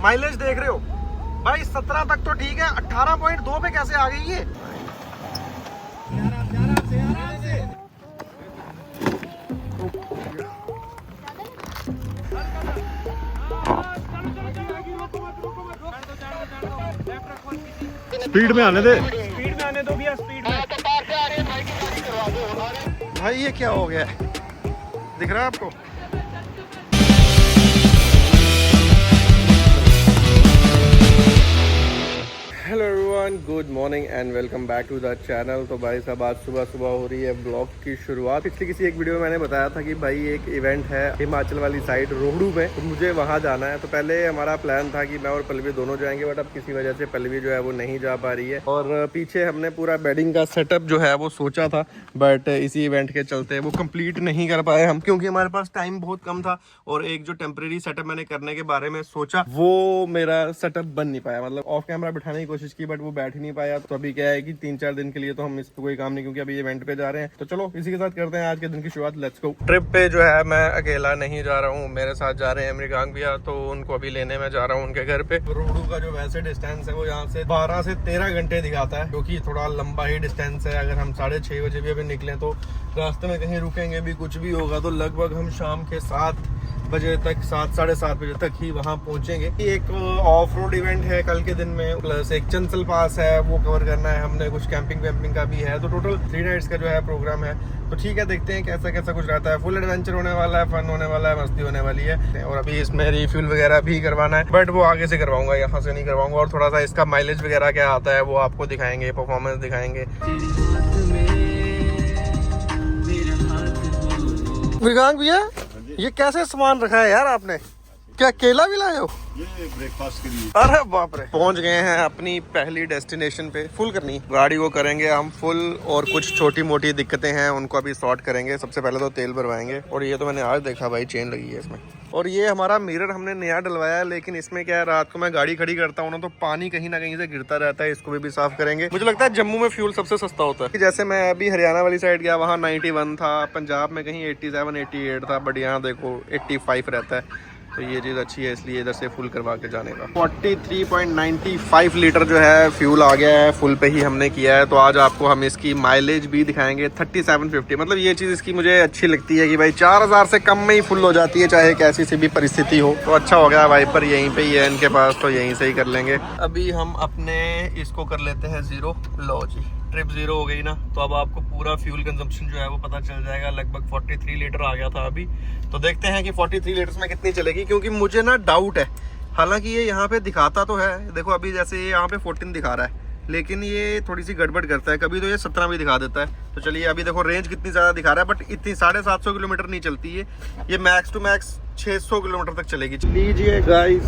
Mileage देख रहे हो भाई, 17 तक तो ठीक है, 18.2 पे कैसे आ गई ये? स्पीड में आने दे, स्पीड में आने दो भैया, स्पीड में। भाई ये क्या हो गया है, दिख रहा है आपको? Hello everyone, good morning and welcome back to the channel. तो भाई साहब आज सुबह सुबह हो रही है ब्लॉग की शुरुआत। पिछली किसी एक वीडियो में मैंने बताया था कि भाई एक इवेंट है हिमाचल वाली साइड रोहड़ू में, तो मुझे वहां जाना है। तो पहले हमारा प्लान था कि मैं और पल्लवी दोनों जाएंगे, बट अब किसी वजह से पल्लवी जो है वो नहीं जा पा रही है। और पीछे हमने पूरा बेडिंग का सेटअप जो है वो सोचा था, बट इसी इवेंट के चलते वो कंप्लीट नहीं कर पाए हम, क्योंकि हमारे पास टाइम बहुत कम था। और एक जो टेम्परेरी सेटअप मैंने करने के बारे में सोचा वो मेरा सेटअप बन नहीं पाया, मतलब ऑफ कैमरा बिठाने की कोशिश की बट वो बैठ ही नहीं पाया। तो अभी क्या है कि 3-4 दिन के लिए तो हम इस पे कोई काम नहीं, क्योंकि अभी इवेंट पे जा रहे हैं। तो चलो इसी के साथ करते हैं आज के दिन की शुरुआत, लेट्स गो। ट्रिप पे जो है मैं अकेला नहीं जा रहा हूँ, मेरे साथ जा रहे हैं मृगांक भैया, तो उनको अभी लेने में जा रहा हूँ उनके घर पे। रोहड़ू का जो वैसे डिस्टेंस है वो यहाँ से 12 से 13 घंटे दिखाता है, क्योंकि थोड़ा लंबा ही डिस्टेंस है। अगर हम 6:30 बजे भी अभी निकले तो रास्ते में कहीं रुकेंगे भी, कुछ भी होगा तो लगभग हम शाम के 7 बजे तक, 7 साढ़े 7 बजे तक ही वहाँ पहुँचेंगे। एक ऑफ रोड इवेंट है कल के दिन में, प्लस एक चंसल पास है वो कवर करना है हमने, कुछ कैंपिंग वैम्पिंग का भी है। तो टोटल 3 नाइट्स का जो है प्रोग्राम है। तो ठीक है, देखते हैं कैसा कैसा कुछ रहता है। फुल एडवेंचर होने वाला है, फन होने वाला है, मस्ती होने वाली है। और अभी इसमें रिफ्यूल वगैरह भी करवाना है, बट वो आगे से करवाऊंगा, यहाँ से नहीं करवाऊंगा। और थोड़ा सा इसका माइलेज वगैरह क्या आता है वो आपको दिखाएंगे, परफॉर्मेंस दिखाएंगे। मृगांक भैया ये कैसे सामान रखा है यार आपने? क्या केला भी लाए हो? ये ब्रेकफास्ट के लिए। अरे बाप रे, पहुंच गए हैं अपनी पहली डेस्टिनेशन पे। फुल करनी गाड़ी को करेंगे हम फुल, और कुछ छोटी मोटी दिक्कतें हैं उनको अभी सॉर्ट करेंगे। सबसे पहले तो तेल भरवाएंगे। और ये तो मैंने आज देखा भाई, चेन लगी है इसमें। और ये हमारा मिरर हमने नया डलवाया है, लेकिन इसमें क्या है, रात को मैं गाड़ी खड़ी करता हूँ ना तो पानी कहीं ना कहीं से गिरता रहता है, इसको भी साफ करेंगे। मुझे लगता है जम्मू में फ्यूल सबसे सस्ता होता है। जैसे मैं अभी हरियाणा वाली साइड गया, वहाँ 91 था, पंजाब में कहीं 87, 88 था, बट यहाँ देखो 85 रहता है। तो ये चीज़ अच्छी है, इसलिए इधर से फुल करवा के जाने का। 43.95 लीटर जो है फ्यूल आ गया है, फुल पे ही हमने किया है। तो आज आपको हम इसकी माइलेज भी दिखाएंगे 3750। मतलब ये चीज़ इसकी मुझे अच्छी लगती है कि भाई 4000 से कम में ही फुल हो जाती है, चाहे कैसी सी भी परिस्थिति हो। तो अच्छा हो गया, वाइपर यहीं पे ही है इनके पास, तो यहीं से ही कर लेंगे। अभी हम अपने इसको कर लेते हैं 0। लो जी, ट्रिप 0 हो गई ना, तो अब आपको पूरा फ्यूल कंजम्पशन जो है वो पता चल जाएगा। लगभग 43 लीटर आ गया था अभी। तो देखते हैं कि 43 लीटर्स में कितनी चलेगी, क्योंकि मुझे ना डाउट है। हालांकि ये यहाँ पे दिखाता तो है, देखो अभी जैसे ये यहाँ पे 14 दिखा रहा है, लेकिन ये थोड़ी सी गड़बड़ करता है, कभी तो ये 17 भी दिखा देता है। तो चलिए, अभी देखो रेंज कितनी ज़्यादा दिखा रहा है, बट इतनी 750 किलोमीटर नहीं चलती है ये मैक्स टू मैक्स 600 किलोमीटर तक चलेगी। लीजिए गाइस,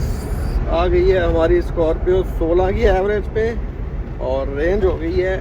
आ गई है हमारी स्कॉर्पियो 16 की एवरेज पे, और रेंज हो गई है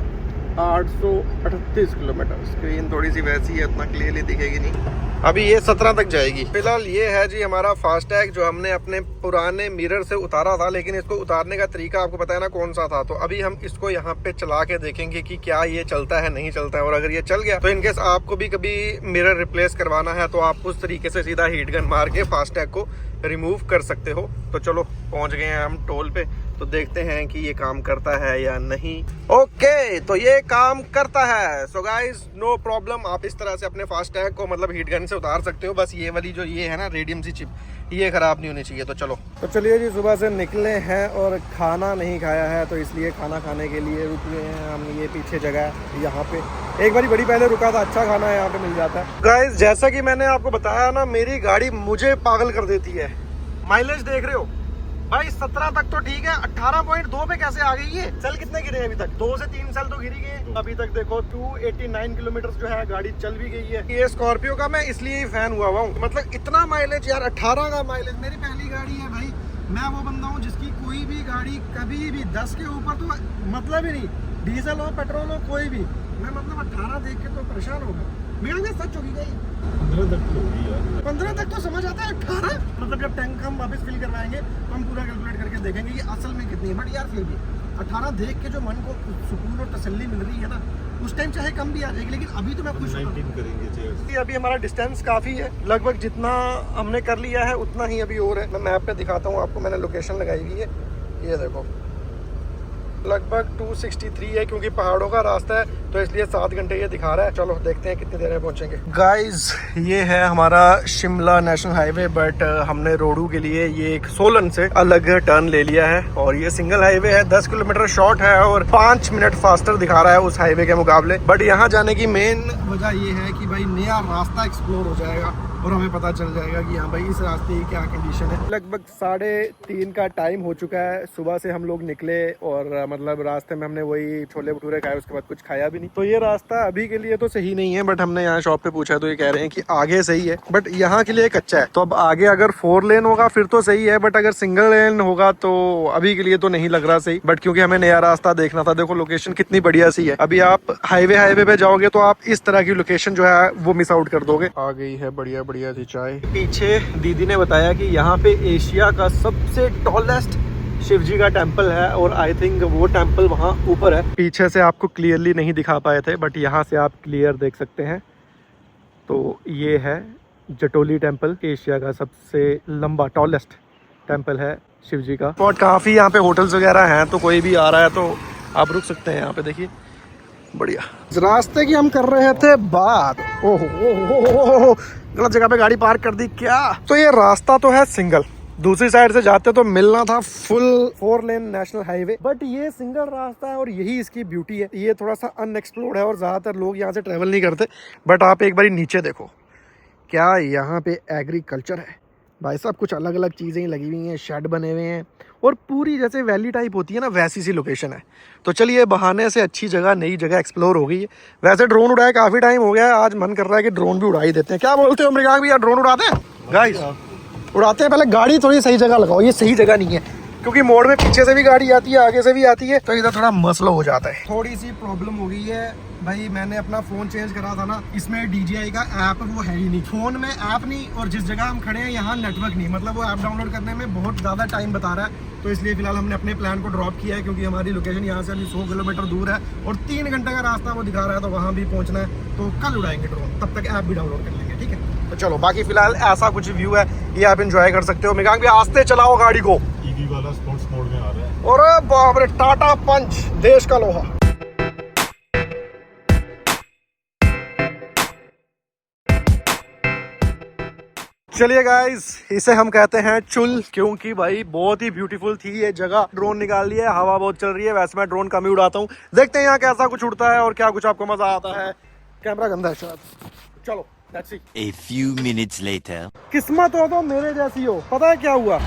838 किलोमीटर। स्क्रीन थोड़ी सी वैसी है, इतना क्लियरली दिखेगी नहीं। अभी ये 17 तक जाएगी। फिलहाल ये है जी हमारा फास्टैग, जो हमने अपने पुराने मिरर से उतारा था, लेकिन इसको उतारने का तरीका आपको पता है ना कौन सा था। तो अभी हम इसको यहाँ पे चला के देखेंगे कि क्या ये चलता है, नहीं चलता है। और अगर ये चल गया तो इनकेस आपको भी कभी मिरर रिप्लेस करवाना है तो आप उस तरीके से सीधा हीट गन मार के फास्टैग को रिमूव कर सकते हो। तो चलो पहुंच गए हैं हम टोल पे, तो देखते हैं कि ये काम करता है या नहीं। ओके, तो ये काम करता है। सो गाइस, नो प्रॉब्लम, आप इस तरह से अपने फास्टैग को मतलब हीट गन से उतार सकते हो। बस ये वाली जो ये है ना रेडियम सी चिप, ये खराब नहीं होनी चाहिए। तो चलो, तो चलिए जी, सुबह से निकले हैं और खाना नहीं खाया है, तो इसलिए खाना खाने के लिए रुके हैं हम। ये पीछे जगह है, यहाँ पे एक बारी बड़ी पहले रुका था, अच्छा खाना यहाँ पे मिल जाता है। गाइस, जैसा कि मैंने आपको बताया ना, मेरी गाड़ी मुझे पागल कर देती है। माइलेज देख रहे हो भाई, 17 तक तो ठीक है, 18.2 पे कैसे आ गई ये? चल कितने गिरे अभी तक? 2 से 3 साल तो गिरी गए। अभी तक देखो 289 किलोमीटर जो है गाड़ी चल भी गई है। ये स्कॉर्पियो का मैं इसलिए ही फैन हुआ हूँ, मतलब इतना माइलेज यार, 18 का माइलेज। मेरी पहली गाड़ी है भाई, मैं वो बंदा हूँ जिसकी कोई भी गाड़ी कभी भी 10 के ऊपर तो मतलब ही नहीं, डीजल हो पेट्रोल हो कोई भी, मैं मतलब 18 देख के तो परेशान होगा। मेरा भी सच होगी गई 15 तक तो होगी यार। 15 तक तो समझ आता है, 18 मतलब जब टैंक हम वापस फिल करवाएंगे तो हम पूरा कैलकुलेट करके देखेंगे कि असल में कितनी है। बट यार फिर भी 18 देख के जो मन को सुकून और तसल्ली मिल रही है ना, उस टाइम चाहे कम भी आ जाएगी, लेकिन अभी तो मैं खुश हूँ। 19 करेंगे चेयर्स। अभी हमारा डिस्टेंस काफ़ी है, लगभग जितना हमने कर लिया है उतना ही अभी और है। मैं मैप पे दिखाता हूँ आपको, मैंने लोकेशन लगाई हुई है, ये देखो लगभग 263 है, क्योंकि पहाड़ों का रास्ता है तो इसलिए 7 घंटे ये दिखा रहा है। चलो देखते हैं कितनी देर में पहुंचेंगे। गाइस ये है हमारा शिमला नेशनल हाईवे, बट हमने रोडू के लिए ये एक सोलन से अलग टर्न ले लिया है और ये सिंगल हाईवे है, 10 किलोमीटर शॉर्ट है और 5 मिनट फास्टर दिखा रहा है उस हाईवे के मुकाबले। बट यहाँ जाने की मेन वजह ये है कि भाई नया रास्ता एक्सप्लोर हो जाएगा और हमें पता चल जाएगा कि हाँ भाई इस रास्ते की क्या कंडीशन है। लगभग 3:30 का टाइम हो चुका है, सुबह से हम लोग निकले और मतलब रास्ते में हमने वही छोले भटूरे खाए, उसके बाद कुछ खाया भी नहीं। तो ये रास्ता अभी के लिए तो सही नहीं है, बट हमने यहाँ शॉप पे पूछा तो ये कह रहे हैं कि आगे सही है, बट यहाँ के लिए कच्चा है। तो अब आगे अगर 4 लेन होगा फिर तो सही है, बट अगर सिंगल लेन होगा तो अभी के लिए तो नहीं लग रहा सही। बट क्योंकि हमें नया रास्ता देखना था, देखो लोकेशन कितनी बढ़िया सी है। अभी आप हाईवे पे जाओगे तो आप इस तरह की लोकेशन जो है वो मिस आउट कर दोगे। आ गई है बढ़िया बढ़िया सी चाय। पीछे दीदी ने बताया कि यहाँ पे एशिया का सबसे टॉलेस्ट शिव जी का टेम्पल है और आई थिंक वो टेम्पल वहाँ ऊपर है। पीछे से आपको क्लियरली नहीं दिखा पाए थे, बट यहाँ से आप क्लियर देख सकते हैं। तो ये है जटोली टेम्पल, एशिया का सबसे लंबा टॉलेस्ट टेम्पल है शिव जी का। और काफ़ी यहाँ पे होटल्स वगैरह हैं, तो कोई भी आ रहा है तो आप रुक सकते हैं यहाँ पे। देखिए बढ़िया। रास्ते की हम कर रहे थे बात, ओहो गलत जगह पे गाड़ी पार्क कर दी क्या। तो ये रास्ता तो है सिंगल, दूसरी साइड से जाते तो मिलना था full 4 lane national highway, but ये सिंगल रास्ता है और यही इसकी ब्यूटी है। ये थोड़ा सा अनएक्सप्लोर्ड है और ज्यादातर लोग यहाँ से ट्रेवल नहीं करते। बट आप एक बारी नीचे देखो, क्या यहाँ पे एग्रीकल्चर है भाई साहब, कुछ अलग अलग चीजें लगी हुई हैं, शेड बने हुए हैं और पूरी जैसे वैली टाइप होती है ना, वैसी सी लोकेशन है। तो चलिए बहाने से अच्छी जगह, नई जगह एक्सप्लोर हो गई है। वैसे ड्रोन उड़ाए काफी टाइम हो गया है, आज मन कर रहा है कि ड्रोन भी उड़ा ही देते हैं। क्या बोलते हो मृगांक भैया, ड्रोन उड़ाते हैं? गाइस उड़ाते हैं, पहले गाड़ी थोड़ी सही जगह लगाओ, ये सही जगह नहीं है क्योंकि मोड़ में पीछे से भी गाड़ी आती है, आगे से भी आती है, तो इधर थोड़ा मसला हो जाता है। थोड़ी सी प्रॉब्लम हो गई है भाई, मैंने अपना फ़ोन चेंज करा था ना, इसमें DJI का ऐप वो है ही नहीं, फ़ोन में ऐप नहीं, और जिस जगह हम खड़े हैं यहाँ नेटवर्क नहीं, मतलब वो ऐप डाउनलोड करने में बहुत ज़्यादा टाइम बता रहा है। तो इसलिए फिलहाल हमने अपने प्लान को ड्रॉप किया है, क्योंकि हमारी लोकेशन यहाँ से अभी 100 किलोमीटर दूर है और 3 घंटे का रास्ता वो दिखा रहा है, तो वहाँ भी पहुँचना है। तो कल उड़ाएंगे ड्रोन, तब तक ऐप भी डाउनलोड कर लेंगे, ठीक है। तो चलो बाकी फिलहाल ऐसा कुछ व्यू है, ये आप एंजॉय कर सकते हो। मृगांक भी आस्ते चलाओ गाड़ी को, ईवी वाला स्पोर्ट्स मोड में आ रहा है। और बाप रे, टाटा पंच, देश का लोहा। चलिए गाइस, इसे हम कहते हैं चुल, क्योंकि भाई बहुत ही ब्यूटीफुल थी ये जगह। ड्रोन निकाल लिया, हवा बहुत चल रही है, वैसे मैं ड्रोन कम ही उड़ाता हूँ। देखते हैं यहाँ कैसा कुछ उड़ता है और क्या कुछ आपको मजा आता है। कैमरा गंदा है शायद, चलो let's see. A few minutes later. किस्मत हो तो मेरे जैसी हो। पता है क्या हुआ,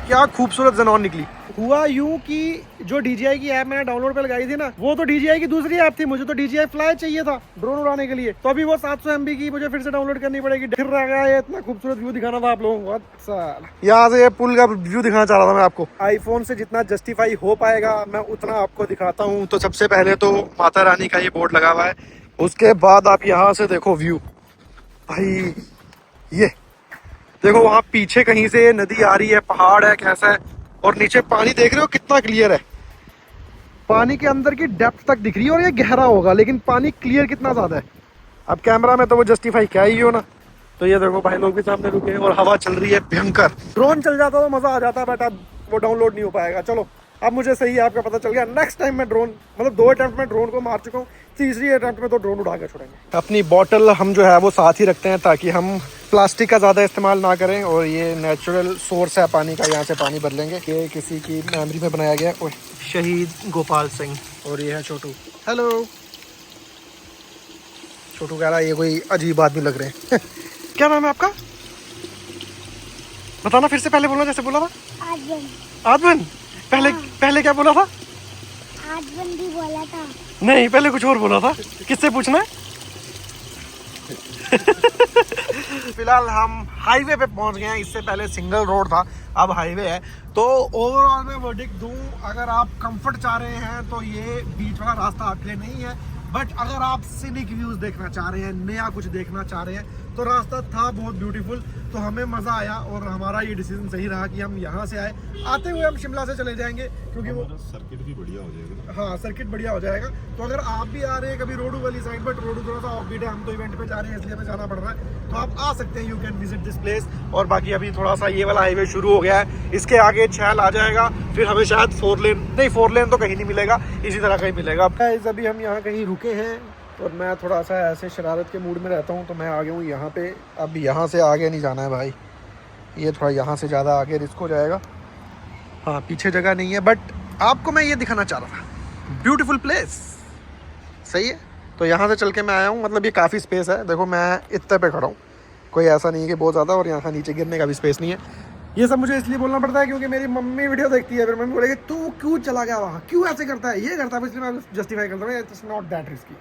क्या खूबसूरत ज़नौन निकली। हुआ यूं कि जो DJI की ऐप मैंने डाउनलोड पे लगाई थी ना, वो तो DJI की दूसरी ऐप थी, मुझे तो DJI फ्लाई चाहिए था ड्रोन उड़ाने के लिए। तो अभी वो 700 MB की मुझे फिर से डाउनलोड करनी पड़ेगी। फिर रह गया ये इतना खूबसूरत व्यू दिखाना था आप लोगों को। अच्छा, यहाँ से ये पुल का व्यू दिखाना चाह रहा था मैं आपको। आईफोन से जितना जस्टिफाई हो पाएगा मैं उतना आपको दिखाता हूँ। तो सबसे पहले तो माता रानी का ये बोर्ड लगा हुआ है, उसके बाद आप यहाँ से देखो व्यू भाई, ये देखो वहाँ पीछे कहीं से नदी आ रही है, पहाड़ है कैसा है, और नीचे पानी देख रहे हो कितना क्लियर है। पानी के अंदर की डेप्थ तक दिख रही है और ये गहरा होगा, लेकिन पानी क्लियर कितना ज्यादा है। अब कैमरा में तो वो जस्टिफाई क्या ही हो ना। तो ये देखो भाई लोग भी सामने रुके और हवा चल रही है भयंकर। ड्रोन चल जाता तो मजा आ जाता, बट अब वो डाउनलोड नहीं हो पाएगा। चलो अब मुझे सही आपका पता चल गया। नेक्स्ट टाइम मैं ड्रोन, मतलब 2 अटेम्प्ट में ड्रोन को मार चुका हूँ, तीसरी अटेम्प्ट में तो ड्रोन उड़ा के छोड़ेंगे। अपनी बॉटल हम जो है वो साथ ही रखते हैं ताकि हम प्लास्टिक का ज़्यादा इस्तेमाल ना करें, और ये नेचुरल सोर्स है पानी का, यहाँ से पानी भर लेंगे। ये किसी की मेमोरी में बनाया गया है, शहीद गोपाल सिंह। और ये है छोटू। हेलो छोटू कह रहा है ये कोई अजीब आदमी लग रहे हैं। क्या नाम है आपका, बताना फिर से, पहले बोलना जैसे बोला था। आदमन। पहले क्या बोला था? आदमन भी बोला था। नहीं, पहले कुछ और बोला था। किससे पूछना है? फिलहाल हम हाईवे पे पहुंच गए हैं, इससे पहले सिंगल रोड था, अब हाईवे है। तो ओवरऑल मैं वर्डिक्ट दूं, अगर आप कंफर्ट चाह रहे हैं तो ये बीच वाला रास्ता आपके लिए नहीं है, बट अगर आप सीनिक व्यूज देखना चाह रहे हैं, नया कुछ देखना चाह रहे हैं, तो रास्ता था बहुत ब्यूटीफुल, तो हमें मज़ा आया और हमारा ये डिसीजन सही रहा कि हम यहाँ से आए। आते हुए हम शिमला से चले जाएंगे क्योंकि वो सर्किट भी बढ़िया हो जाएगा। हाँ, सर्किट बढ़िया हो जाएगा। तो अगर आप भी आ रहे हैं कभी रोडू वाली साइड, बट रोडू थोड़ा सा ऑफ बीट है, हम तो इवेंट पे जा रहे हैं इसलिए हमें जाना पड़ रहा है, तो आप आ सकते हैं, you can visit this place. और बाकी अभी थोड़ा सा ये वाला हाईवे शुरू हो गया है, इसके आगे छैल आ जाएगा, फिर हमें शायद 4 लेन, नहीं 4 लेन तो कहीं नहीं मिलेगा, इसी तरह कहीं मिलेगा। अभी हम यहाँ कहीं रुके हैं और मैं थोड़ा सा ऐसे शरारत के मूड में रहता हूँ, तो मैं आ गया हूँ यहाँ पे। अब यहाँ से आगे नहीं जाना है भाई, ये थोड़ा यहाँ से ज़्यादा आगे रिस्क हो जाएगा। हाँ, पीछे जगह नहीं है, बट आपको मैं ये दिखाना चाह रहा था, ब्यूटीफुल प्लेस, सही है। तो यहाँ से चल के मैं आया हूँ, मतलब ये काफ़ी स्पेस है। देखो मैं इतने पे खड़ा हूँ, कोई ऐसा नहीं है कि बहुत ज़्यादा, और यहाँ नीचे गिरने का भी स्पेस नहीं है। ये सब मुझे इसलिए बोलना पड़ता है क्योंकि मेरी मम्मी वीडियो देखती है, फिर मम्मी बोलेगी तू क्यों चला गया वहाँ, क्यों ऐसे करता है, ये करता है, इसलिए मैं जस्टिफाई करता हूँ, इट्स नॉट दैट रिस्की।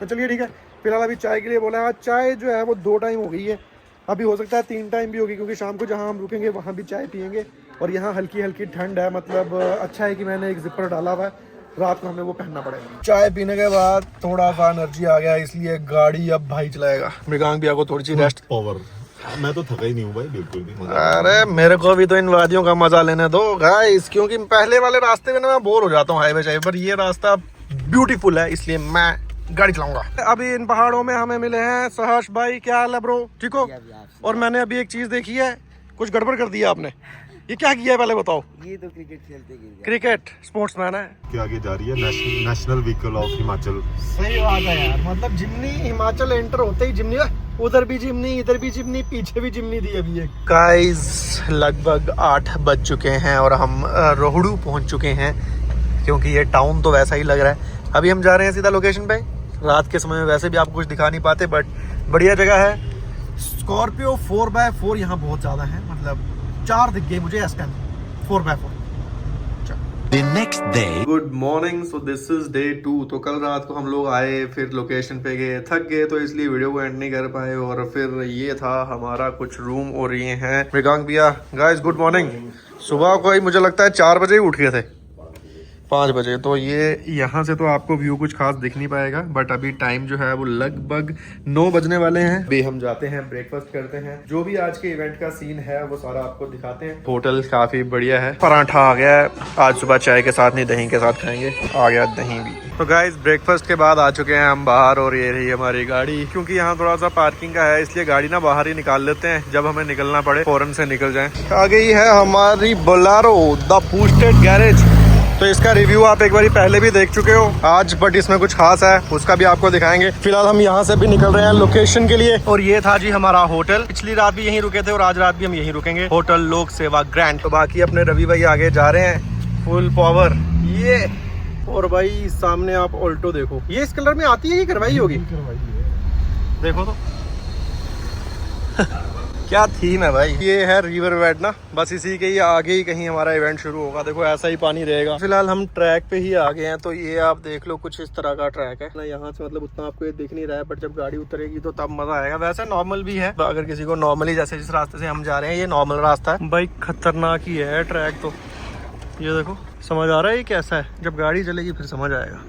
तो चलिए ठीक है, फिलहाल अभी चाय के लिए बोला है। चाय जो है वो 2 टाइम हो गई है, अभी हो सकता है 3 टाइम भी होगी, क्योंकि शाम को जहाँ हम रुकेंगे वहाँ भी चाय पियेंगे। और यहाँ हल्की हल्की ठंड है, मतलब अच्छा है कि मैंने एक जिपर डाला हुआ है, रात को हमें वो पहनना पड़ेगा। चाय पीने के बाद थोड़ा सा एनर्जी आ गया, इसलिए गाड़ी अब भाई चलाएगा। मृगांक भी आपको थोड़ी सी रेस्ट। पावर, मैं तो थका ही नहीं हूँ भाई, बिल्कुल भी। अरे मेरे को भी तो इन वादियों का मजा लेने दो गाइस, क्योंकि पहले वाले रास्ते में ना मैं बोर हो जाता हूँ हाईवे चाहे, पर ये रास्ता ब्यूटीफुल है, इसलिए मैं गाड़ी चलाऊंगा। अभी इन पहाड़ों में हमें मिले हैं सहर्ष भाई। क्या हाल है ब्रो, ठीक हो? और मैंने अभी एक चीज देखी है, कुछ गड़बड़ कर दिया आपने। ये क्या किया है पहले बताओ? ये तो क्रिकेट खेलते गिर क्रिकेट स्पोर्ट्समैन है। के आगे जा रही है नेशनल व्हीकल ऑफ हिमाचल। सही बात है यार, मतलब जिमनी हिमाचल एंटर होते ही जिमनी, उधर भी जिमनी, इधर भी जिमनी, पीछे भी जिमनी दी अभी। गाइस लगभग 8 बज चुके हैं और हम रोहड़ू पहुंच चुके हैं, क्योंकि ये टाउन तो वैसा ही लग रहा है। अभी हम जा रहे हैं सीधा लोकेशन पे। रात के समय में वैसे भी आपको कुछ दिखा नहीं पाते, बट बढ़िया जगह है। स्कॉर्पियो 4x4 यहाँ बहुत ज़्यादा है, मतलब 4 दिख गए मुझे इस time 4x4। The next day. Good morning. So this is day 2। तो कल रात को हम लोग आए, फिर लोकेशन पे गए, थक गए, तो इसलिए वीडियो को एंड नहीं कर पाए। और फिर ये था हमारा कुछ रूम, और ये हैं मृगांक भैया। Guys good morning. सुबह को ही मुझे लगता है 4 बजे ही उठ गए थे, 5 बजे। तो ये यहाँ से तो आपको व्यू कुछ खास दिख नहीं पाएगा, बट अभी टाइम जो है वो लगभग 9 बजने वाले हैं। अभी हम जाते हैं, ब्रेकफास्ट करते हैं, जो भी आज के इवेंट का सीन है वो सारा आपको दिखाते हैं। होटल काफी बढ़िया है। पराठा आ गया है, आज सुबह चाय के साथ नहीं दही के साथ खाएंगे, आ गया दही भी। तो गाइस ब्रेकफास्ट के बाद आ चुके हैं हम बाहर, और ये रही हमारी गाड़ी। क्योंकि यहाँ थोड़ा सा पार्किंग का है, इसलिए गाड़ी ना बाहर ही निकाल लेते हैं, जब हमें निकलना पड़े फौरन से निकल जाएं। आ गई है हमारी बोलेरो द पूस्टेड गैरेज। तो इसका रिव्यू आप एक बार पहले भी देख चुके हो आज, बट इसमें कुछ खास है, उसका भी आपको दिखाएंगे। फिलहाल हम यहाँ से भी निकल रहे हैं लोकेशन के लिए। और ये था जी हमारा होटल, पिछली रात भी यहीं रुके थे और आज रात भी हम यहीं रुकेंगे, होटल लोक सेवा ग्रैंड। तो बाकी अपने रवि भाई आगे जा रहे हैं फुल पावर ये। और भाई सामने आप ऑल्टो देखो, ये इस कलर में आती है कि करवाई होगी, देखो तो क्या थीम है भाई। ये है रिवर वेड ना, बस इसी के ही आगे ही कहीं हमारा इवेंट शुरू होगा। देखो ऐसा ही पानी रहेगा। फिलहाल हम ट्रैक पे ही आ गए हैं, तो ये आप देख लो कुछ इस तरह का ट्रैक है ना। यहाँ से मतलब उतना आपको ये दिख नहीं रहा है, बट जब गाड़ी उतरेगी तो तब मजा आएगा। वैसे नॉर्मल भी है, अगर किसी को नॉर्मली, जैसे जिस रास्ते से हम जा रहे हैं ये नॉर्मल रास्ता है। भाई खतरनाक ही है ट्रैक, तो ये देखो समझ आ रहा है ये कैसा है, जब गाड़ी चलेगी फिर समझ आएगा।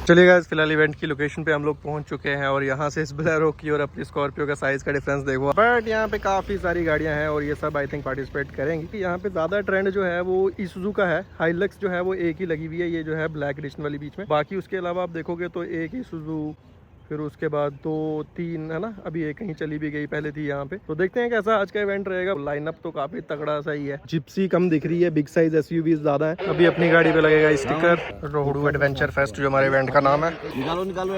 चलिए गाइस, फिलहाल इवेंट की लोकेशन पे हम लोग पहुंच चुके हैं, और यहाँ से इस बोलेरो की और अपनी स्कॉर्पियो का साइज का डिफरेंस देखो। बट यहाँ पे काफ़ी सारी गाड़ियाँ हैं और ये सब आई थिंक पार्टिसिपेट करेंगी। यहाँ पे ज़्यादा ट्रेंड जो है वो ईसुज़ू का है, हाइलक्स जो है वो एक ही लगी हुई है, ये जो है ब्लैक एडिशन वाली बीच में। बाकी उसके अलावा आप देखोगे तो एक ईसुज़ू, फिर उसके बाद 2-3 है ना, अभी एक कहीं चली भी गई, पहले थी यहाँ पे। तो देखते हैं कैसा आज का इवेंट रहेगा। लाइनअप तो काफी तगड़ा सा ही है। जिप्सी कम दिख रही है, बिग साइज एसयूवी ज्यादा है। अभी अपनी गाड़ी पे लगेगा स्टिकर, रोहड़ू एडवेंचर फेस्ट जो हमारे इवेंट का नाम है। निकालो निकालो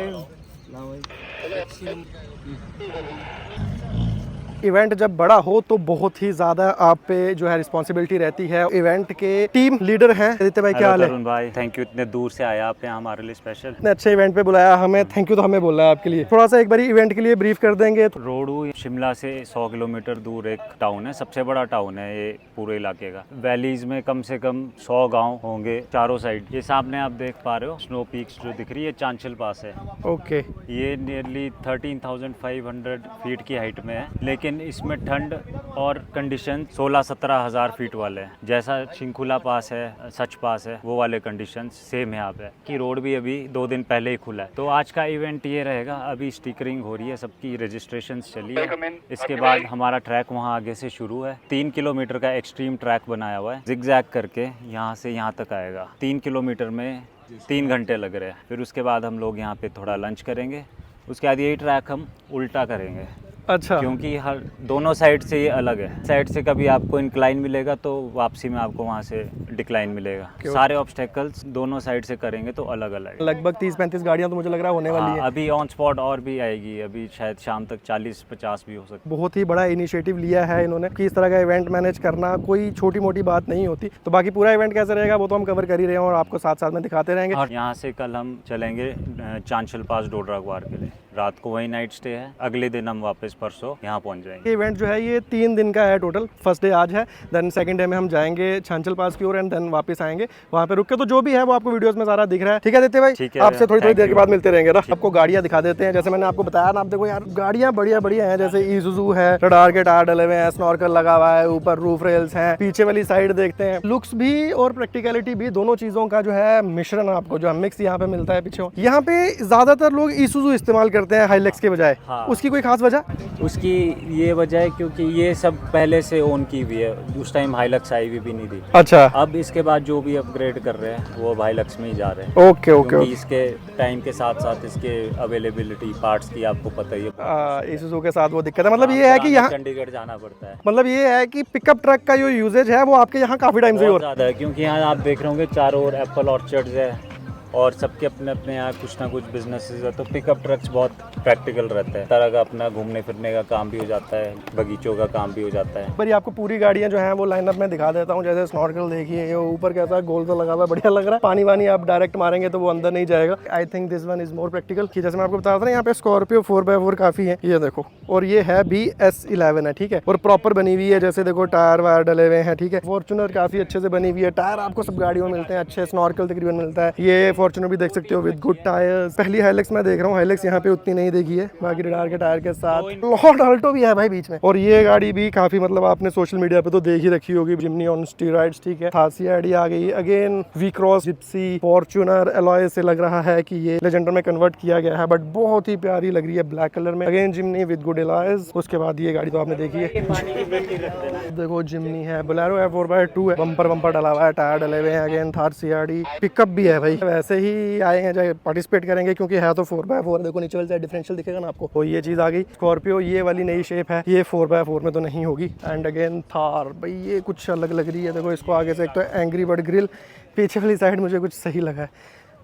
इवेंट जब बड़ा हो तो बहुत ही ज़्यादा आप पे जो है रिस्पॉन्सिबिलिटी रहती है। इवेंट के टीम लीडर हैं आदित्य भाई, क्या हाल है? तरुण भाई, थैंक यू, इतने दूर से आया आप यहाँ हमारे लिए स्पेशल। इतने अच्छे इवेंट पे बुलाया हमें, थैंक यू तो हमें बोल रहा है आपके लिए। थोड़ा सा एक बार इवेंट के लिए ब्रीफ कर देंगे। रोडू शिमला से 100 किलोमीटर दूर एक टाउन है, सबसे बड़ा टाउन है ये पूरे इलाके का। वैलीज में कम से कम 100 गांव होंगे चारों साइड। ये सामने आप देख पा रहे हो स्नो पीक्स जो दिख रही है, चांचल पास है। ओके, ये नियरली 13,500 फीट की हाइट में है, लेकिन इसमें ठंड और कंडीशन 16-17 हज़ार फीट वाले हैं। जैसा शिंकुला पास है, सच पास है, वो वाले कंडीशन सेम यहाँ पे। कि रोड भी अभी 2 दिन पहले ही खुला है। तो आज का इवेंट ये रहेगा, अभी स्टिकरिंग हो रही है, सबकी रजिस्ट्रेशन चली है। इसके बाद हमारा ट्रैक वहाँ आगे से शुरू है। 3 किलोमीटर का एक्सट्रीम ट्रैक बनाया हुआ है, जिगजैग करके यहाँ से यहाँ तक आएगा। 3 किलोमीटर में 3 घंटे लग रहे हैं। फिर उसके बाद हम लोग यहाँ पे थोड़ा लंच करेंगे। उसके बाद यही ट्रैक हम उल्टा करेंगे। अच्छा, क्योंकि हर दोनों साइड से ये अलग है। साइड से कभी आपको इंक्लाइन मिलेगा तो वापसी में आपको वहाँ से डिक्लाइन मिलेगा। सारे ऑब्स्टेकल्स दोनों साइड से करेंगे तो अलग अलग है। लगभग 30-35 गाड़ियां तो मुझे लग रहा है होने वाली है। अभी ऑन स्पॉट और भी आएगी, अभी शायद शाम तक 40-50 भी हो सकती है। बहुत ही बड़ा इनिशिएटिव लिया है इन्होंने कि इस तरह का इवेंट मैनेज करना कोई छोटी मोटी बात नहीं होती। तो बाकी पूरा इवेंट कैसे रहेगा वो तो हम कवर कर ही रहे हैं और आपको साथ साथ में दिखाते रहेंगे। और यहाँ से कल हम चलेंगे चांचल पास डोडरा ग्वार के लिए। रात को वही नाइट स्टे है, अगले दिन हम वापस परसों यहाँ पहुँच जाएंगे। ये इवेंट जो है ये 3 दिन का है टोटल। फर्स्ट डे आज है, देन सेकंड डे में हम जाएंगे चांचल पास की ओर एंड देन वापस आएंगे। वहाँ पे रुक के तो जो भी है वो आपको वीडियोस में सारा दिख रहा है। ठीक है आदित्य भाई, आपसे थोड़ी देर के बाद मिलते रहेंगे ना। आपको गाड़ियाँ दिखा देते हैं। जैसे मैंने आपको बताया ना, आप देखो यार गाड़ियाँ बढ़िया बढ़िया हैं। जैसे ईजुजू है, रडार के टायर डले हुए हैं, स्नॉर्कल लगा हुआ है, ऊपर रूफ रेल्स हैं। पीछे वाली साइड देखते हैं, लुक्स भी और प्रैक्टिकलिटी भी, दोनों चीजों का जो है मिश्रण आपको जो मिक्स यहाँ पे मिलता है। पीछे यहाँ पे ज्यादातर लोग ईसुजू इस्तेमाल करते हैं हाईलेक्स के बजाय। हाँ। उसकी कोई खास वजह? उसकी ये वजह है क्योंकि ये सब पहले से ओन की हुई है। उस टाइम हाईलक्स आई भी नहीं थी। अच्छा, अब इसके बाद जो भी अपग्रेड कर रहे हैं वो हाईलक्स में ही जा रहे हैं। ओके ओके क्योंकि इसके टाइम के साथ साथ इसके अवेलेबिलिटी पार्ट्स की आपको पता ही है। ईसुजू के साथ वो दिक्कत है। मतलब ये है कि यहाँ चंडीगढ़ जाना पड़ता है। मतलब ये है कि पिकअप ट्रक का जो यूजेज है वो आपके यहाँ काफी टाइम से हो बहुत रहा है। ज़्यादा है क्योंकि यहाँ आप देख रहे होंगे चारों ओर एप्पल ऑर्चर्ड्स है और सबके अपने अपने यहाँ कुछ ना कुछ बिजनेसेस है। तो पिकअप ट्रक्स बहुत प्रैक्टिकल रहते हैं। तरह का अपना घूमने फिरने का काम भी हो जाता है, बगीचों का काम भी हो जाता है। पर आपको पूरी गाड़ियाँ जो हैं वो लाइनअप में दिखा देता हूँ। जैसे स्नॉर्कल देखिए, ये ऊपर कैसा गोल सा लगा हुआ है, बढ़िया लग रहा है। पानी वानी आप डायरेक्ट मारेंगे तो वो अंदर नहीं जाएगा। I think this one is more practical. कि जैसे मैं आपको बता रहा था ना, यहाँ पे स्कॉर्पियो 4x4 काफी है, ये देखो। और ये है BS11 है, ठीक है, और प्रॉपर बनी हुई है। जैसे देखो टायर वायर डले हुए हैं, ठीक है। फॉर्च्यूनर काफी अच्छे से बनी हुई है। टायर आपको सब गाड़ियों में मिलते हैं अच्छे। स्नॉर्कल तकरीबन मिलता है। ये फॉर्च्यूनर भी देख सकते हो विद गुड टायर्स। पहली हाईलक्स मैं देख रहा हूँ, हाईलक्स यहाँ पे उतनी नहीं देखी है। बाकी रडार के टायर के साथ लॉर्ड अल्टो भी है भाई बीच में। और ये गाड़ी भी काफी मतलब आपने सोशल मीडिया पे तो देख ही रखी होगी, जिमनी ऑन स्टीरॉइड्स, ठीक है। खासी आईडी आ गई again. V Cross, Gypsy, Fortuner alloy से लग रहा है कि ये लेजेंडर में कन्वर्ट किया गया है, बट बहुत ही प्यारी लग रही है ब्लैक कलर में। Again Jimny with good alloys. उसके बाद ये गाड़ी तो आपने देखी है, देखो जिमनी है, बोलेरो है, 4x2 है, बम्पर डला हुआ है, टायर डले हुए हैं। अगेन थार CRD, पिकअप भी है भाई। वैसे ही आए हैं पार्टिसिपेट करेंगे क्योंकि है तो 4x4। देखो नीचे वाली साइड डिफरेंशियल दिखेगा ना आपको, तो ये चीज़ आ गई। स्कॉर्पियो ये वाली नई शेप है, ये 4x4 में तो नहीं होगी। एंड अगेन थार भाई, ये कुछ अलग लग रही है। देखो इसको आगे से एक तो एंग्री बर्ड ग्रिल, पीछे वाली साइड मुझे कुछ सही लगा है।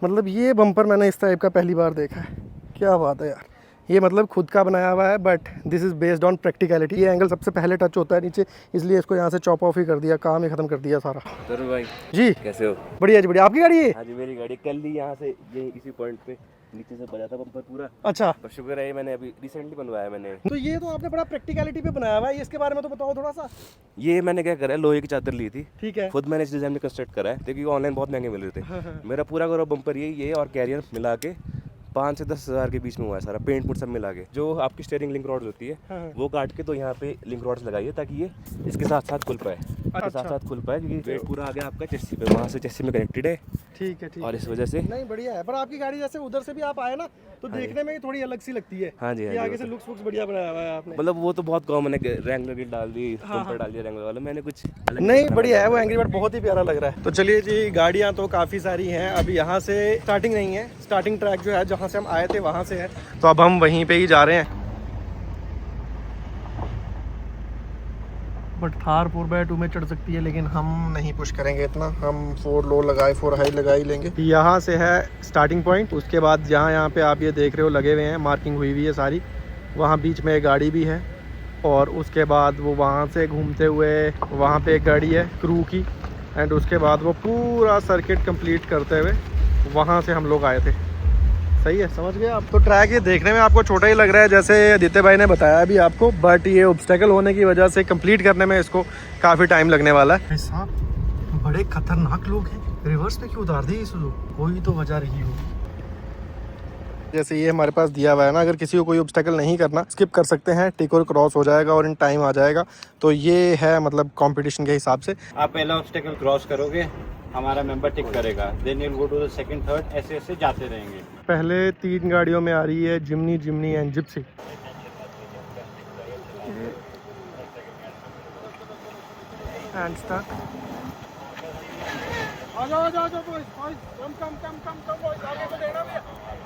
मतलब ये बम्पर मैंने इस टाइप का पहली बार देखा है। क्या बात है यार, ये मतलब खुद का बनाया हुआ है, but this is based on practicality. ये एंगल सबसे पहले टच होता है नीचे, इसलिए इसको यहाँ से चॉप ऑफ ही कर दिया, काम ही खत्म कर दिया सारा। तरुण भाई जी कैसे हो? बढ़िया जी बढ़िया। आपकी गाड़ी है? हाँ जी मेरी गाड़ी कल ही यहाँ से ये इसी पॉइंट पे नीचे से बजा था बम्पर पूरा। अच्छा, पर शुक्र है मैंने अभी रिसेंटली बनवाया मैंने। तो ये तो आपने बड़ा प्रैक्टिकलिटी पे बनाया हुआ है, इसके बारे में तो बताओ थोड़ा सा। ये मैंने क्या करा है, लोहे की चादर ली थी, ठीक है। खुद मैंने इस डिजाइन में कंस्ट्रक्ट करा है क्योंकि ऑनलाइन बहुत महंगे मिल रहे थे। मेरा पूरा करो बम्पर ये और कैरियर मिला के 5 से 10 हज़ार के बीच में हुआ है सारा, पेंट पुट सब मिला के। जो आपकी स्टीयरिंग लिंक रॉड्स होती है वो काट के तो यहाँ पे लिंक रॉड्स लगाइए ताकि ये इसके साथ साथ खुल पाए, इसके साथ साथ खुल पाए, क्योंकि वेट पूरा आ गया आपका चेस्सी पे, वहाँ से चेस्सी में कनेक्टेड है। ठीक है, ठीक और इस वजह से नहीं बढ़िया है। पर आपकी गाड़ी जैसे उधर से भी आप आए ना तो देखने में ही थोड़ी अलग सी लगती है। हाँ जी, हाँ जी, आगे से लुक्स बढ़िया बनाया हुआ है आपने। मतलब वो तो बहुत कॉमन है, रैंगलर की डाल दी, बम्पर डाल दिया रैंगलर वाला, मैंने कुछ अलग नहीं बढ़िया है, वो एंग्री बर्ड बहुत ही प्यारा लग रहा है। तो चलिए जी, गाड़ियाँ तो काफ़ी सारी हैं। अब यहाँ से स्टार्टिंग नहीं है, स्टार्टिंग ट्रैक जो है जहाँ से हम आए थे वहाँ से है, तो अब हम वहीं पे ही जा रहे हैं। बट थार 4x2 में चढ़ सकती है, लेकिन हम नहीं पुश करेंगे इतना। हम 4 लो लगाए 4 हाई लगा ही लेंगे। यहाँ से है स्टार्टिंग पॉइंट। उसके बाद जहाँ यहाँ पे आप ये देख रहे हो लगे हुए हैं, मार्किंग हुई हुई है सारी, वहाँ बीच में एक गाड़ी भी है और उसके बाद वो वहाँ से घूमते हुए वहाँ पे एक गाड़ी है क्रू की, एंड उसके बाद वो पूरा सर्किट कंप्लीट करते हुए वहाँ से हम लोग आए थे। सही है, समझ गए आप। तो ट्रैक ये देखने में आपको छोटा ही लग रहा है जैसे आदित्य भाई ने बताया अभी आपको, बट ये ऑब्स्टेकल होने की वजह से कंप्लीट करने में इसको काफ़ी टाइम लगने वाला है। साहब बड़े खतरनाक लोग हैं, रिवर्स पे क्यों उतार दी इसको, कोई तो वजह रही हो। जैसे ये हमारे पास दिया हुआ है ना, अगर किसी को कोई ऑब्स्टेकल नहीं करना स्किप कर सकते हैं, टिक और क्रॉस हो जाएगा और इन टाइम आ जाएगा। तो ये है मतलब कंपटीशन के हिसाब से। आप पहला ऑब्स्टेकल क्रॉस करोगे, हमारा मेंबर टिक करेगा, then you will go to the second third, ऐसे ऐसे जाते रहेंगे। पहले 3 गाड़ियों में आ रही है Jimny and Gypsy. And start. आ जाओ बॉयज, कम बॉयज, आगे को लेना भी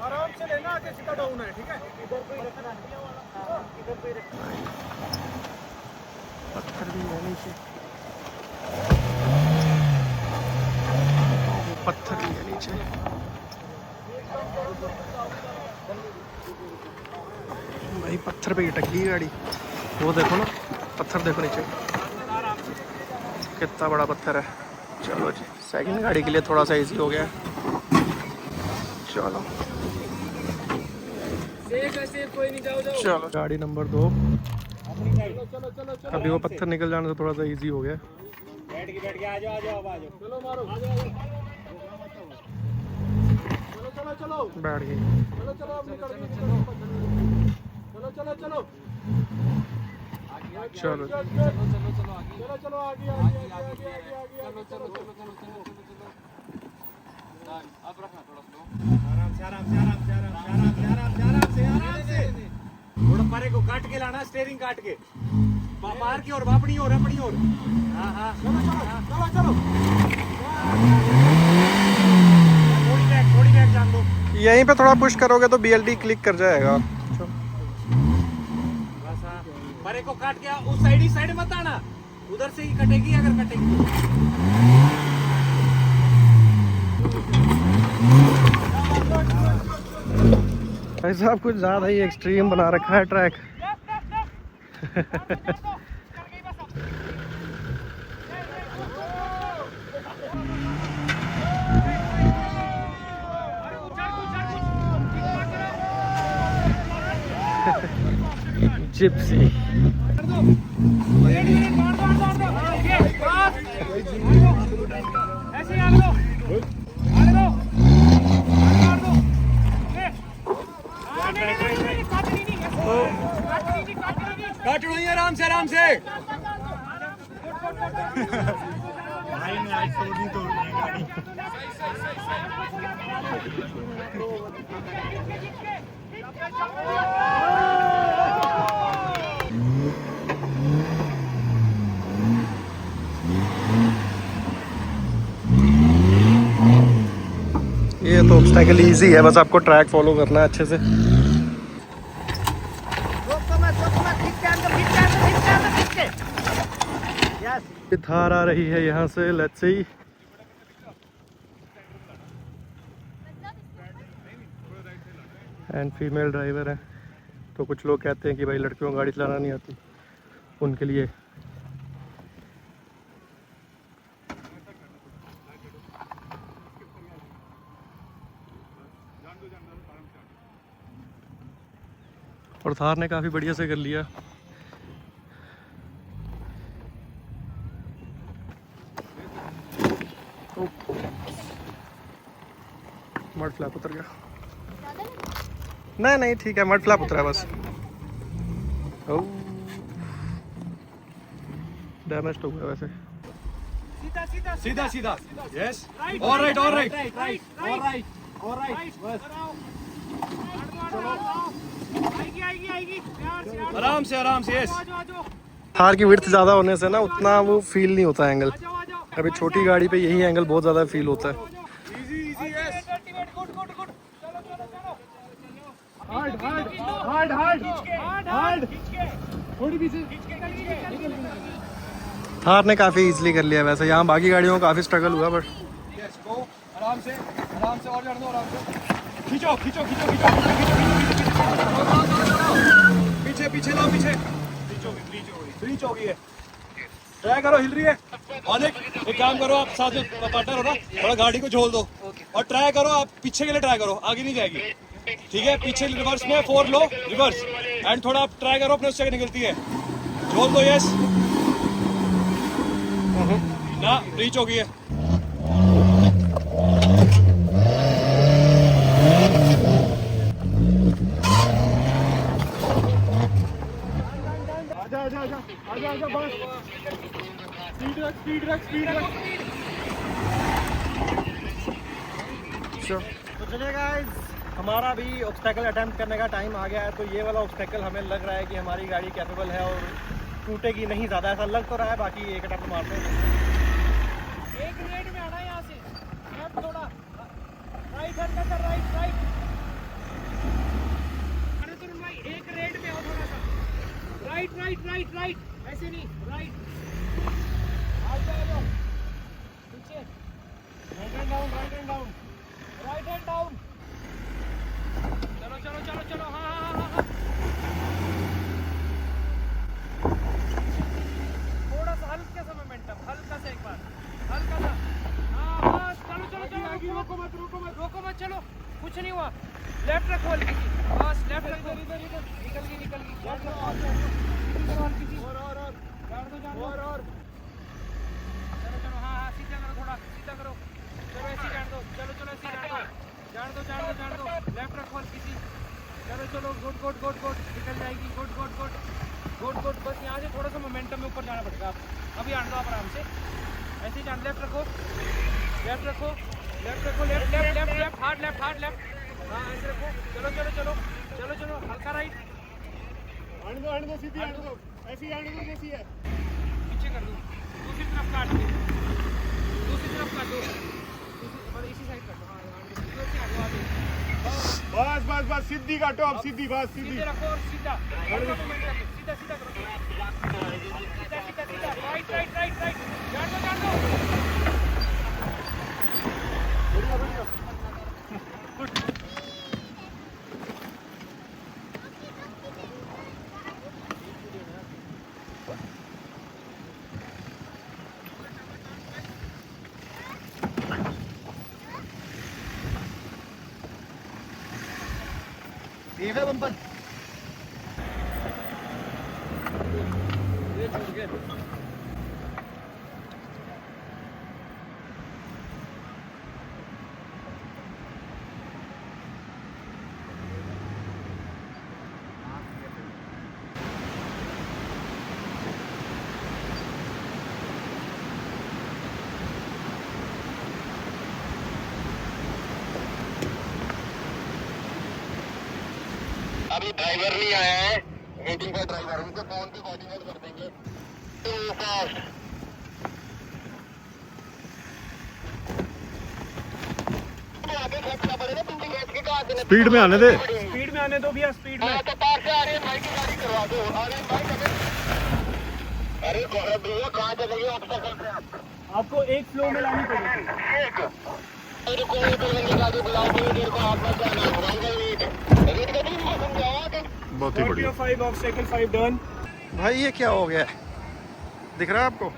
आराम से लेना, आगे सीधा डाउन है, ठीक है। इधर पे रखना, इधर पे रखना। पत्थर भी है नीचे, पत्थर भी है नीचे। भाई पत्थर पे अटक गई गाड़ी, वो देखो ना, पत्थर देखो नीचे, कितना बड़ा पत्थर है। चलो जी, सेकंड गाड़ी के लिए थोड़ा सा इजी हो गया। चलो चलो गाड़ी नंबर 2। अभी वो पत्थर निकल जाने से थोड़ा सा इजी हो गया। बैठ के आ जाओ, चलो मारो, चलो बैठ गई। चलो थोड़ा परे को काट के लाना, स्टीयरिंग काट के बाहर की ओर, अपनी ओर। हाँ चलो थोड़ी बैक जान दो। यहीं पे थोड़ा पुश करोगे तो BLD क्लिक कर जाएगा। परे को काट के उस साइड मत आना, उधर से ही कटेगी अगर कटेगी। भाई साहब कुछ ज़्यादा ही एक्सट्रीम बना रखा है ट्रैक। जिप्सी काट लो आराम से। ये तो ऑब्स्टेकल इजी है, बस आपको ट्रैक फॉलो करना है अच्छे से। थार आ रही है यहाँ से, let's see. And female driver है, तो कुछ लोग कहते हैं कि भाई लड़कियों को गाड़ी चलाना नहीं आती, उनके लिए। और थार ने काफ़ी बढ़िया से कर लिया। मड फ्लैप उतर गया। नहीं ठीक है, मड फ्लैप उतरा बस। डैमेज तो हुआ वैसे। सीधा यस, ऑलराइट बस आराम से यस। थार की विड्थ ज़्यादा होने से ना उतना वो फील नहीं होता एंगल। अभी छोटी गाड़ी पे यही एंगल बहुत ज़्यादा फील होता है। थार ने काफ़ी इजीली कर लिया वैसे, यहाँ बाकी गाड़ियों को काफ़ी स्ट्रगल हुआ, बट आराम से और जाने दो, आराम से खींचो पीछे लाओ, पीछे ब्रीच हो गई है। ट्राई करो, हिल रही है। और एक काम करो, आप साथ में पार्टनर हो ना, थोड़ा गाड़ी को झोल दो और ट्राई करो, आप पीछे के लिए ट्राई करो, आगे नहीं जाएगी। ठीक है, पीछे रिवर्स में 4 लो, रिवर्स एंड थोड़ा आप ट्राई करो, अपने उससे निकलती है, झोल दो। यस ना, रीच हो गई है। आजा बस, स्पीड रख। तो चलिए गाइस, हमारा भी ऑब्स्टेकल अटेम्प्ट करने का टाइम आ गया है। तो ये वाला ऑब्स्टेकल हमें लग रहा है कि हमारी गाड़ी कैपेबल है और टूटेगी नहीं ज़्यादा, ऐसा लग तो रहा है। बाकी एक अटेम्प्ट मारते हैं। एक मिनट में आना यहाँ से, लेफ्ट थोड़ा, राइट हैंड कर, राइट भाई, एक रेड में आओ थोड़ा सा, राइट, ऐसे नहीं, राइट पीछे, राइट हैंड डाउन, चलो, हाँ। थोड़ा सा हल्का सा मोमेंटम, हल्का सा एक बार, हल्का सा, हाँ बस, चलो, रोको मत, चलो, कुछ नहीं हुआ। लेफ्ट रखो हल्की सी, बस लेफ्ट रखो, इधर निकल गई, लेफ्ट रखो, हल्की सी, और चलो, हाँ, सीधा करो, थोड़ा सीधा करो, चलो ऐसे जान दो, चलो ऐसे जान दो, लेफ्ट रखो हल्की सी, चलो, गुड, निकल जाएगी, गुड, बस यहाँ से थोड़ा सा मोमेंटम में ऊपर जाना पड़ेगा। आप अभी आने दो, आप आराम से ऐसे ही जान, लेफ्ट रखो, लेफ्ट, हार्ड लेफ्ट, हाँ ऐसे रखो, चलो, हल्का राइट, आने दो, सीधी आने दो, ऐसे ही आने दो जैसी है, पीछे कर दो, दूसरी तरफ काट दो, इसी साइड कर दो, हाँ, बस, सीधी काटो, अब सीधी रखो और सीधा करो, सीधा, राइट, जान दो, ठीक है बम्पर। ये छूट गया। अभी ड्राइवर नहीं आया है, वेटिंग फॉर ड्राइवर, उनको फोन पे कोऑर्डिनेट कर देंगे। टू फास्ट, स्पीड में आने दे। स्पीड में आने दो भैया, स्पीड में। तो पार से आ रही है, भाई की गाड़ी करवा दो। अरे भैया कहाँ चलेगी ऑब्स्टेकल पे? आपको एक फ्लो में लानी पड़ेगी। गाड़ी बुलाओ, देर को हाथ में जाना, बहुत ही बढ़िया। 5 ऑब्स्टेकल, 5 डन। भाई ये क्या हो गया है, दिख रहा है आपको?